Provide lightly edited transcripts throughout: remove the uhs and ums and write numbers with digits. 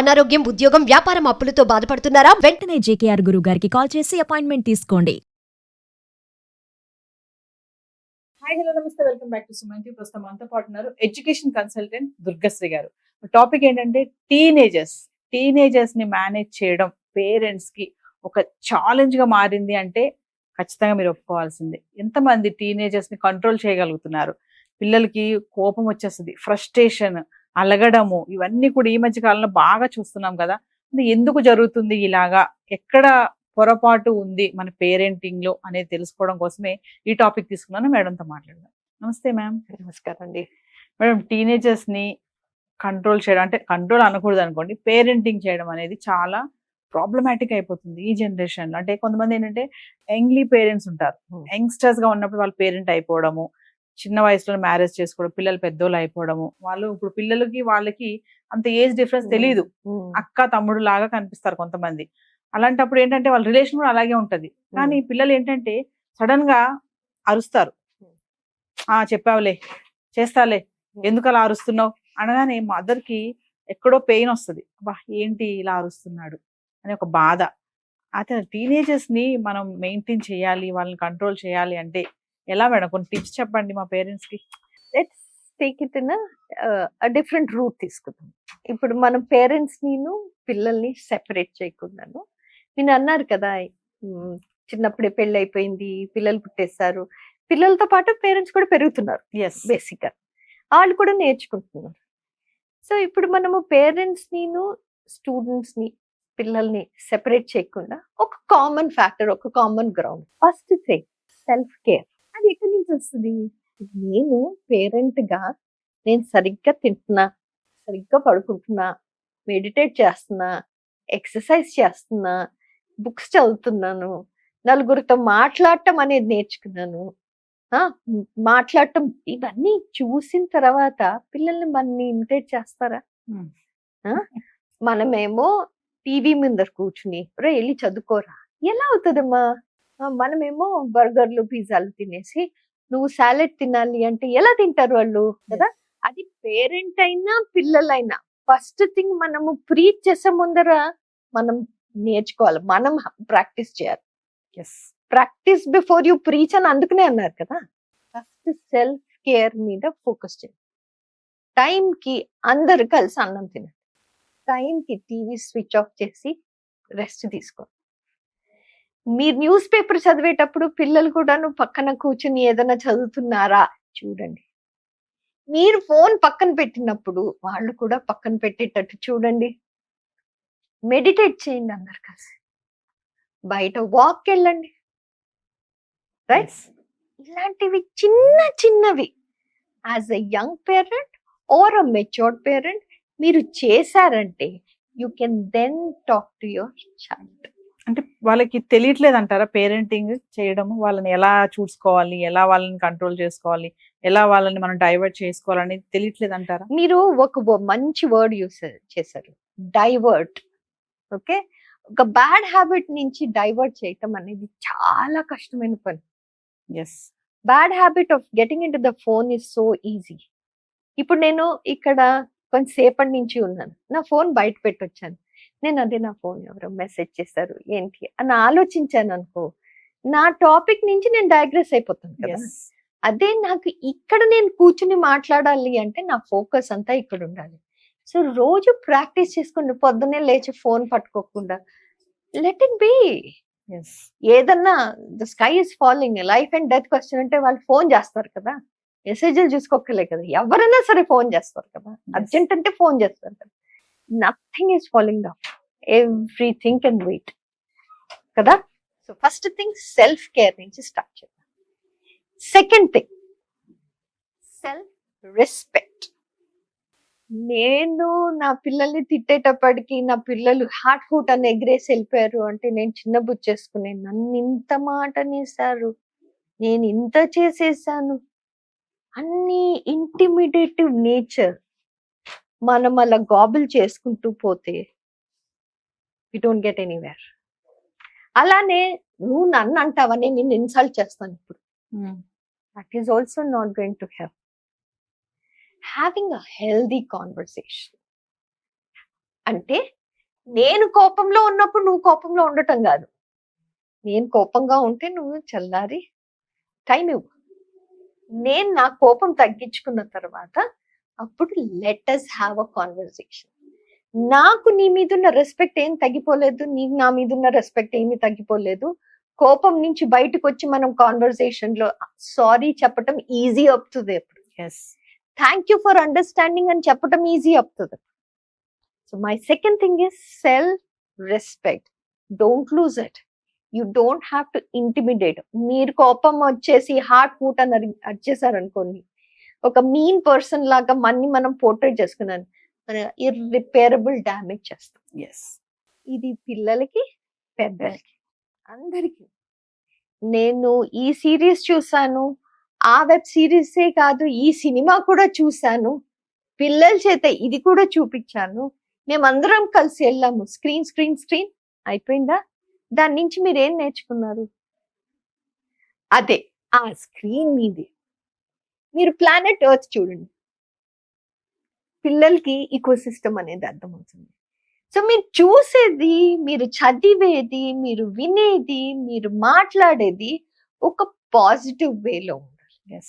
అనారోగ్యం, ఉద్యోగం, వ్యాపారం అప్పులతో బాధపడుతున్నారా? వెంటనే జేకేఆర్ గురువు గారికి కాల్ చేసి అపాయింట్మెంట్ తీసుకోండి. హాయ్ హలో నమస్తే, welcome back to Suman TV. ప్రస్తుతం మనతో పాటు ఉన్నారు ఎడ్యుకేషన్ కన్సల్టెంట్ దుర్గశ్రీ గారు. టాపిక్ ఏంటంటే టీనేజర్స్ ని మేనేజ్ చేయడం పేరెంట్స్ కి ఒక ఛాలెంజ్ గా మారింది అంటే ఖచ్చితంగా మీరు ఒప్పుకోవాల్సిందే. ఎంతమంది టీనేజర్స్ ని కంట్రోల్ చేయగలుగుతున్నారు? పిల్లలకి కోపం వచ్చేస్తుంది, ఫ్రస్ట్రేషన్, అలగడము, ఇవన్నీ కూడా ఈ మధ్య కాలంలో బాగా చూస్తున్నాం కదా. ఇది ఎందుకు జరుగుతుంది ఇలాగా? ఎక్కడ పొరపాటు ఉంది మన పేరెంటింగ్ లో అనేది తెలుసుకోవడం కోసమే ఈ టాపిక్ తీసుకున్నాను. మేడంతో మాట్లాడదాం. నమస్తే మ్యామ్. నమస్కారం అండి. మేడం, టీనేజర్స్ ని కంట్రోల్ చేయడం అంటే కంట్రోల్ అనకూడదు అనుకోండి, పేరెంటింగ్ చేయడం అనేది చాలా ప్రాబ్లమాటిక్ అయిపోతుంది ఈ జనరేషన్ లో. అంటే కొంతమంది ఏంటంటే యంగ్లీ పేరెంట్స్ ఉంటారు, యంగ్స్టర్స్ గా ఉన్నప్పుడు వాళ్ళు పేరెంట్ అయిపోవడము, చిన్న వయసులో మ్యారేజ్ చేసుకోవడం, పిల్లలు పెద్దోళ్ళు అయిపోవడము. వాళ్ళు ఇప్పుడు పిల్లలకి వాళ్ళకి అంత ఏజ్ డిఫరెన్స్ తెలియదు, అక్క తమ్ముడు లాగా కనిపిస్తారు కొంతమంది. అలాంటప్పుడు ఏంటంటే వాళ్ళ రిలేషన్ కూడా అలాగే ఉంటది. కానీ పిల్లలు ఏంటంటే సడన్ గా అరుస్తారు. చెప్పావులే, చేస్తాలే, ఎందుకు అలా అరుస్తున్నావు అనగానే మదర్ కి ఎక్కడో పెయిన్ వస్తుంది. అబ్బా ఏంటి ఇలా అరుస్తున్నాడు అని ఒక బాధ. అయితే టీనేజర్స్ ని మనం మెయింటైన్ చేయాలి, వాళ్ళని కంట్రోల్ చేయాలి అంటే ఎలా మేడం? కొన్ని టిప్స్ చెప్పండి మా పేరెంట్స్ కి. Let's take it in different route తీసుకుందాం. ఇప్పుడు మనం పేరెంట్స్ నేను పిల్లల్ని సెపరేట్ చేయకుండాను, నేను అన్నారు కదా చిన్నప్పుడే పెళ్ళి అయిపోయింది, పిల్లలు పుట్టేస్తారు, పిల్లలతో పాటు పేరెంట్స్ కూడా పెరుగుతున్నారు. బేసిక్ గా వాళ్ళు కూడా నేర్చుకుంటున్నారు. సో ఇప్పుడు మనము పేరెంట్స్ నేను స్టూడెంట్స్ ని పిల్లల్ని సెపరేట్ చేయకుండా ఒక కామన్ ఫ్యాక్టర్, ఒక common ground. First thing self care. అది ఎక్కడి నుంచి వస్తుంది? నేను పేరెంట్ గా నేను సరిగ్గా తింటున్నా, సరిగ్గా పడుకుంటున్నా, మెడిటేట్ చేస్తున్నా, ఎక్సర్సైజ్ చేస్తున్నా, బుక్స్ చదువుతున్నాను, నలుగురితో మాట్లాడటం అనేది నేర్చుకున్నాను, మాట్లాడటం, ఇవన్నీ చూసిన తర్వాత పిల్లల్ని మనని ఇమిటేట్ చేస్తారా? మనమేమో టీవీ ముందర కూర్చుని రే వెళ్ళి చదువుకోరా, ఎలా అవుతుందమ్మా? మనమేమో బర్గర్లు పిజ్జాలు తినేసి నువ్వు సాలెడ్ తినాలి అంటే ఎలా తింటారు వాళ్ళు కదా? అది పేరెంట్ అయినా పిల్లలైనా ఫస్ట్ థింగ్ మనము ప్రీచ్ చేసే ముందర మనం నేర్చుకోవాలి, మనం ప్రాక్టీస్ చేయాలి. ప్రాక్టీస్ బిఫోర్ యూ ప్రీచ్ అని అందుకనే అన్నారు కదా. ఫస్ట్ సెల్ఫ్ కేర్ మీద ఫోకస్ చేయాలి. టైం కి అందరు కలిసి అన్నం తినండి, టైం కి టీవీ స్విచ్ ఆఫ్ చేసి రెస్ట్ తీసుకోండి. మీరు న్యూస్ పేపర్ చదివేటప్పుడు పిల్లలు కూడాను పక్కన కూర్చుని ఏదైనా చదువుతున్నారా చూడండి. మీరు ఫోన్ పక్కన పెట్టినప్పుడు వాళ్ళు కూడా పక్కన పెట్టేటట్టు చూడండి. మెడిటేట్ చేయండి అందరు కలిసి, బయట వాక్ వెళ్ళండి. రైట్? ఇలాంటివి చిన్న చిన్నవి as a young parent or a matured parent మీరు చేశారంటే you can then talk to your child. అంటే వాళ్ళకి తెలియట్లేదు అంటారా పేరెంటింగ్ చేయడము? వాళ్ళని ఎలా చూసుకోవాలి, ఎలా వాళ్ళని కంట్రోల్ చేసుకోవాలి, ఎలా వాళ్ళని మనం డైవర్ట్ చేసుకోవాలని తెలియట్లేదు అంటారా? మీరు ఒక మంచి వర్డ్ యూస్ చేశారు, డైవర్ట్. ఓకే, ఒక బ్యాడ్ హ్యాబిట్ నుంచి డైవర్ట్ చేయటం అనేది చాలా కష్టమైన పని. Bad habit of getting in to the phone is so easy. ఇప్పుడు నేను ఇక్కడ కొంతసేపటి నుంచి ఉన్నాను, నా ఫోన్ బయట పెట్టొచ్చాను, నేను అదే నా ఫోన్ ఎవరో మెసేజ్ చేశారు ఏంటి అని ఆలోచించాను అనుకో, నా టాపిక్ నుంచి నేను డైగ్రెస్ అయిపోతాను కదా. అదే నాకు ఇక్కడ నేను కూర్చుని మాట్లాడాలి అంటే నా ఫోకస్ అంతా ఇక్కడ ఉండాలి. సో రోజు ప్రాక్టీస్ చేసుకుని పొద్దున్నే లేచి ఫోన్ పట్టుకోకుండా లెట్ ఇట్ బి. ఏదన్నా the sky is falling, life and death question అంటే వాళ్ళు ఫోన్ చేస్తారు కదా, మెసేజ్లు చూసుకోకలే కదా, ఎవరైనా సరే ఫోన్ చేస్తారు కదా, అర్జెంట్ అంటే ఫోన్ చేస్తారు కదా. Nothing is following down, everything can wait కదా. So first thing self care నుంచి స్టార్ట్ చేద్దాం. Second thing self respect. నేను నా పిల్లల్ని తిట్టేటప్పటికి నా పిల్లలు హార్ట్ ఫుట్ అని ఎగిరేసి వెళ్ళిపోయారు అంటే నేను చిన్న బుచ్చేసుకునే, నన్ను ఇంత మాట అనేసారు, నేను ఇంత చేసేసాను, అన్ని ఇంటిమిడేటివ్ నేచర్ మనం అలా గాబుల్ చేసుకుంటూ పోతే వి డోంట్ గెట్ ఎనీవేర్. అలానే నువ్వు నన్ను అంటావని నేను ఇన్సల్ట్ చేస్తాను ఇప్పుడు, that is also not going to help. Having a healthy conversation. అంటే నేను కోపంలో ఉన్నప్పుడు నువ్వు కోపంలో ఉండటం కాదు, నేను కోపంగా ఉంటే నువ్వు చల్లారి టైం ఇవ్వు, నేను నా కోపం తగ్గించుకున్న తర్వాత అప్పుడు let us have a conversation. నాకు నీ మీద ఉన్న రెస్పెక్ట్ ఏం తగ్గిపోలేదు, నీకు నా మీద ఉన్న రెస్పెక్ట్ ఏమీ తగ్గిపోలేదు. కోపం నుంచి బయటకు వచ్చి మనం కాన్వర్సేషన్ లో సారీ చెప్పటం ఈజీ అవుతుంది, ఎప్పుడు థ్యాంక్ యూ ఫర్ అండర్స్టాండింగ్ అని చెప్పటం ఈజీ అవుతుంది. So my second thing is self respect. Don't lose it. You don't have to intimidate. మీరు కోపం వచ్చేసి హార్ట్ కూట్ అని అరిచేసారు అనుకోండి, ఒక మీన్ పర్సన్ లాగా మనం పోర్ట్రేట్ చేసుకున్నాను, ఇర్రిపేరబుల్ డ్యామేజ్ చేస్తాం. ఇది పిల్లలకి పెద్దలకి అందరికి. నేను ఈ సిరీస్ చూసాను, ఆ వెబ్ సిరీసే కాదు ఈ సినిమా కూడా చూసాను, పిల్లల చేత ఇది కూడా చూపించాను, మేమందరం కలిసి వెళ్ళాము, స్క్రీన్ స్క్రీన్ స్క్రీన్ అయిపోయిందా? దాని నుంచి మీరు ఏం నేర్చుకున్నారు? అదే ఆ స్క్రీన్ మీదే మీరు ప్లానెట్ ఎర్త్ చూడండి, పిల్లలకి ఈకో సిస్టమ్ అనేది అర్థమవుతుంది. సో మీరు చూసేది, మీరు చదివేది, మీరు వినేది, మీరు మాట్లాడేది ఒక పాజిటివ్ వేలో ఉండాలి.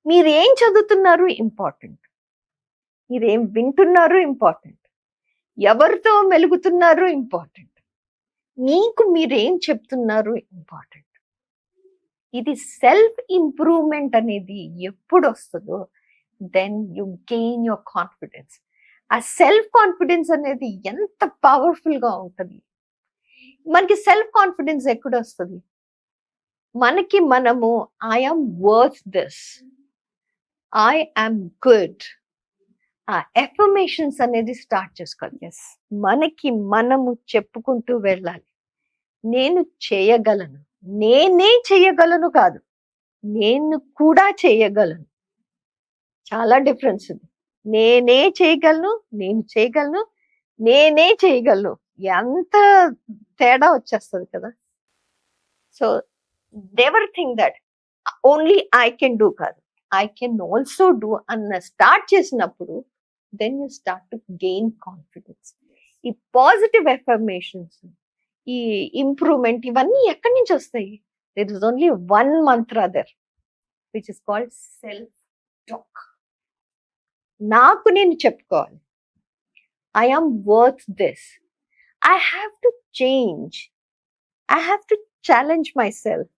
మీరు ఏం చదువుతున్నారు ఇంపార్టెంట్, మీరేం వింటున్నారు ఇంపార్టెంట్, ఎవరితో మెలుగుతున్నారు ఇంపార్టెంట్, మీకు మీరేం చెప్తున్నారు ఇంపార్టెంట్. ఇది సెల్ఫ్ ఇంప్రూవ్మెంట్ అనేది ఎప్పుడు వస్తుందో then you gain your confidence. ఆ సెల్ఫ్ కాన్ఫిడెన్స్ అనేది ఎంత పవర్ఫుల్ గా ఉంటుంది. మనకి సెల్ఫ్ కాన్ఫిడెన్స్ ఎక్కడ వస్తుంది? మనకి మనము I am worth this, I am good, ఆ ఎఫర్మేషన్స్ అనేది స్టార్ట్ చేసుకోవాలి. మనకి మనము చెప్పుకుంటూ వెళ్ళాలి. నేను చేయగలను, నేనే చేయగలను కాదు, నేను కూడా చేయగలను. చాలా డిఫరెన్స్ ఉంది. నేనే చేయగలను, నేను చేయగలను, నేనే చేయగలను, ఎంత తేడా వచ్చేస్తుంది కదా. So never think that only I can do కాదు, ఐ కెన్ ఆల్సో డూ అన్న స్టార్ట్ చేసినప్పుడు then you start to gain confidence. ఈ పాజిటివ్ ఎఫర్మేషన్స్, ఈ ఇంప్రూవ్మెంట్, ఇవన్నీ ఎక్కడి నుంచి వస్తాయి? There is only one mantra there which is called self talk. నాకు నేను చెప్పుకోవాలి, I am worth this, I have to change, I have to challenge myself,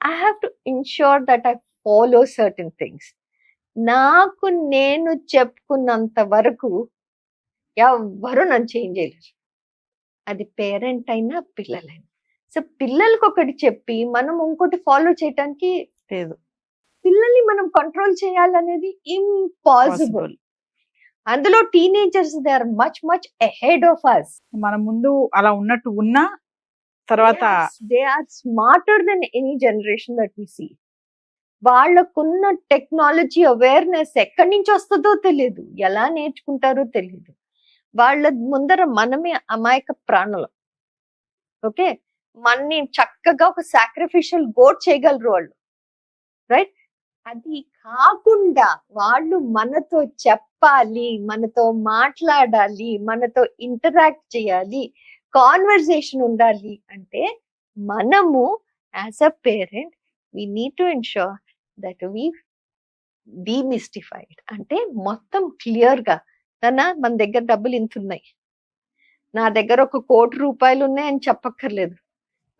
I have to ensure that I follow certain things. నాకు నేను చెప్పుకున్నంత వరకు ఎవ్వరూ నన్ను change చేయలేరు, అది పేరెంట్ అయినా పిల్లలైనా. సో పిల్లలకి ఒకటి చెప్పి మనం ఇంకోటి ఫాలో చేయటానికి లేదు. పిల్లల్ని మనం కంట్రోల్ చేయాలనేది ఇంపాసిబుల్. అందులో teenagers they are much much ahead of us. మన ముందు అలా ఉన్నట్టు ఉన్నా తర్వాత they are smarter than any generation that we see. వాళ్ళకున్న టెక్నాలజీ అవేర్నెస్ ఎక్కడి నుంచి వస్తుందో తెలియదు, ఎలా నేర్చుకుంటారో తెలియదు. వాళ్ళ ముందర మనమే అమాయక ప్రాణులు. ఓకే, మనని చక్కగా ఒక సాక్రిఫిషియల్ గోట్ చేయగలరు వాళ్ళు, రైట్? అది కాకుండా వాళ్ళు మనతో చెప్పాలి, మనతో మాట్లాడాలి, మనతో ఇంటరాక్ట్ చేయాలి, కాన్వర్సేషన్ ఉండాలి అంటే మనము as a parent we need to ensure that we demystified. అంటే మొత్తం క్లియర్ గా, నాన్న మన దగ్గర డబ్బులు ఇంత ఉన్నాయి, నా దగ్గర 1 కోటి రూపాయలు ఉన్నాయి అని చెప్పక్కర్లేదు,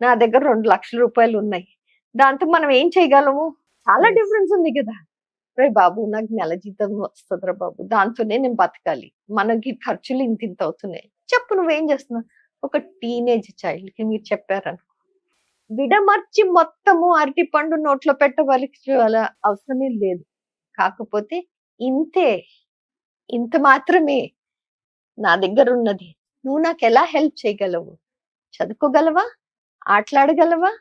నా దగ్గర 2 లక్షల రూపాయలు ఉన్నాయి. దాంతో మనం ఏం చేయగలము? చాలా డిఫరెన్స్ ఉంది కదా. రే బాబు, నాకు నెల జీతం వస్తుందిరా బాబు, దాంతోనే నేను బతకాలి, మనకి ఖర్చులు ఇంత అవుతున్నాయి. చెప్పు, నువ్వేం చేస్తున్నావు? ఒక టీనేజ్ చైల్డ్ కి మీరు చెప్పారనుకో, విడమర్చి మొత్తము అరటి పండు నోట్లో పెట్టవలసి అవసరమే లేదు. కాకపోతే ఇంతే, ఇంత మాత్రమే నా దగ్గర ఉన్నది, నువ్వు నాకు ఎలా హెల్ప్ చేయగలవు? చదువుకోగలవా? ఆటలాడగలవా?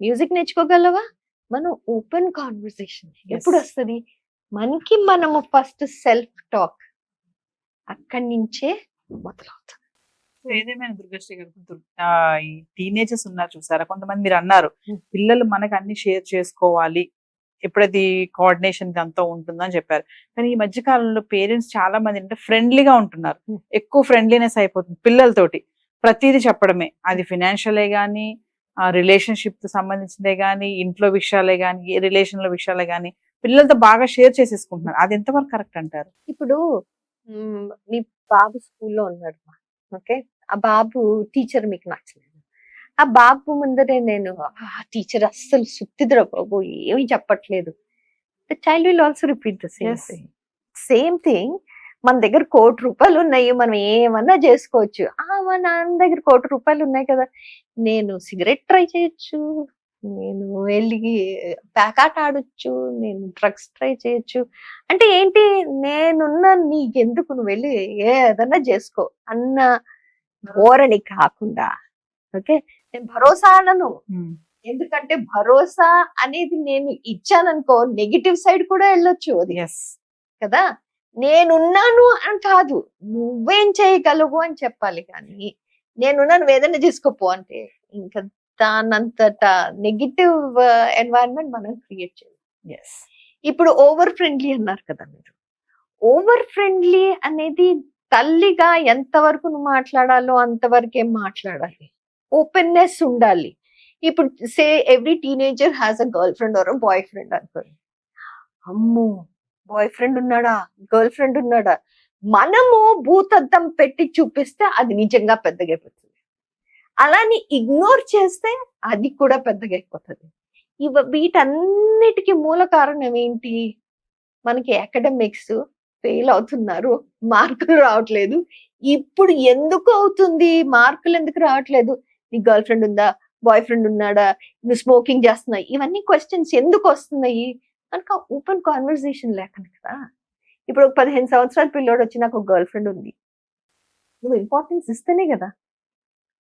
మ్యూజిక్ నేర్చుకోగలవా? మనం ఓపెన్ కాన్వర్సేషన్ ఎప్పుడు వస్తుంది? మనకి మనము ఫస్ట్ సెల్ఫ్ టాక్ అక్కడి నుంచే మొదలవుతుంది. ఏదేమైనా దుర్గశ్రీ గారు, ఈ టీనేజర్స్ ఉన్నారు చూసారా, కొంతమంది మీరు అన్నారు పిల్లలు మనకు అన్ని షేర్ చేసుకోవాలి, ఎప్పుడైతే ఈ కోఆర్డినేషన్ ఇదంతా ఉంటుందని చెప్పారు. కానీ ఈ మధ్య కాలంలో పేరెంట్స్ చాలా మంది అంటే ఫ్రెండ్లీగా ఉంటున్నారు, ఎక్కువ ఫ్రెండ్లీనెస్ అయిపోతుంది పిల్లలతోటి. ప్రతిదీ చెప్పడమే, అది ఫినాన్షియలే కానీ, రిలేషన్షిప్ సంబంధించిందే కానీ, ఇంట్లో విషయాలే కానీ, రిలేషన్ లో విషయాలే కానీ పిల్లలతో బాగా షేర్ చేసేసుకుంటున్నారు. అది ఎంతవరకు కరెక్ట్ అంటారు? ఇప్పుడు మీ బాబు స్కూల్లో ఉన్నాడు, ఓకే, ఆ బాబు టీచర్ మీకు నచ్చలేదు, ఆ బాబు ముందరే నేను టీచర్ అస్సలు సుత్తిదిరా బాబు ఏమీ చెప్పట్లేదు, the child will also repeat the same thing. మన దగ్గర ₹1,00,00,000 ఉన్నాయి, మనం ఏమన్నా చేసుకోవచ్చు. మా నాన్న దగ్గర ₹1,00,00,000 ఉన్నాయి కదా, నేను సిగరెట్ ట్రై చేయొచ్చు, నేను వెళ్ళి ప్యాకాట్ ఆడొచ్చు, నేను డ్రగ్స్ ట్రై చేయొచ్చు. అంటే ఏంటి, నేనున్న నీకెందుకు, నువ్వు వెళ్ళి ఏదన్నా చేసుకో అన్న ధోరణి కాకుండా, ఓకే, నేను భరోసా అనను. ఎందుకంటే భరోసా అనేది నేను ఇచ్చాననుకో నెగిటివ్ సైడ్ కూడా వెళ్ళొచ్చు అది కదా. నేనున్నాను అని కాదు, నువ్వేం చేయగలవు అని చెప్పాలి. కానీ నేనున్నా నువ్వు ఏదైనా చేసుకోపో అంటే ఇంకా దానంతట నెగిటివ్ ఎన్వైరన్మెంట్ మనం క్రియేట్ చేయాలి. ఇప్పుడు ఓవర్ ఫ్రెండ్లీ అన్నారు కదా మీరు, ఓవర్ ఫ్రెండ్లీ అనేది తల్లిగా ఎంతవరకు నువ్వు మాట్లాడాలో అంతవరకే మాట్లాడాలి, ఓపెన్నెస్ ఉండాలి. ఇప్పుడు సే every teenager has a girl friend or boy friend అనుకోండి, అమ్మో బాయ్ ఫ్రెండ్ ఉన్నాడా, గర్ల్ ఫ్రెండ్ ఉన్నాడా, మనము భూతద్దం పెట్టి చూపిస్తే అది నిజంగా పెద్దగా అయిపోతుంది. అలాని ఇగ్నోర్ చేస్తే అది కూడా పెద్దగా అయిపోతుంది. వీటన్నిటికీ మూల కారణం ఏంటి, మనకి అకాడమిక్స్ ఫెయిల్ అవుతున్నారు, మార్కులు రావట్లేదు. ఇప్పుడు ఎందుకు అవుతుంది, మార్కులు ఎందుకు రావట్లేదు, నీ గర్ల్ ఫ్రెండ్ ఉందా, బాయ్ ఫ్రెండ్ ఉన్నాడా, నువ్వు స్మోకింగ్ చేస్తున్నావు, ఇవన్నీ క్వశ్చన్స్ ఎందుకు వస్తున్నాయి కనుక ఓపెన్ కాన్వర్సేషన్ లేకనే కదా. ఇప్పుడు 15 సంవత్సరాల పిల్లోడు వచ్చి నాకు ఒక గర్ల్ ఫ్రెండ్ ఉంది, నువ్వు ఇంపార్టెన్స్ ఇస్తేనే కదా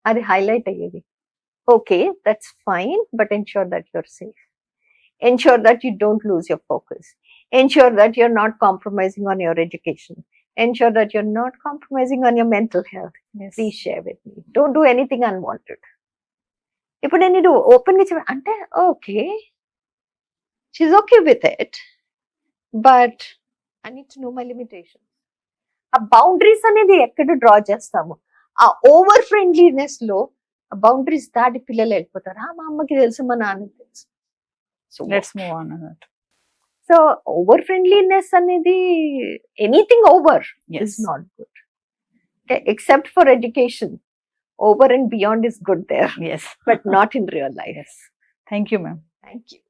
అది హైలైట్ అయ్యేది. Okay, that's fine, but ensure that you're safe, ensure that you don't lose your focus, ensure that you're not compromising on your education, ensure that you're not compromising on your mental health. Please share with me, don't do anything unwanted. ఇప్పుడు నేను ఇది open గా చెప్పాను అంటే okay, she's okay with it, but I need to know my limitation. ఆ boundaries అనేది ఎక్కడ draw చేస్తాము, ఆ ఓవర్ ఫ్రెండ్లీనెస్ లో ఆ బౌండరీస్ దాటి పిల్లలు వెళ్ళిపోతారు. మా అమ్మకి తెలుసు, మా నాన్నకి తెలుసు, సో లెట్స్ మూవ్ ఆన్ అన్నట్టు. సో ఓవర్ ఫ్రెండ్లీనెస్ అనేది anything over is not good, except for education. Over and beyond is good there, yes, but not in real life. Thank you, ma'am. Thank you.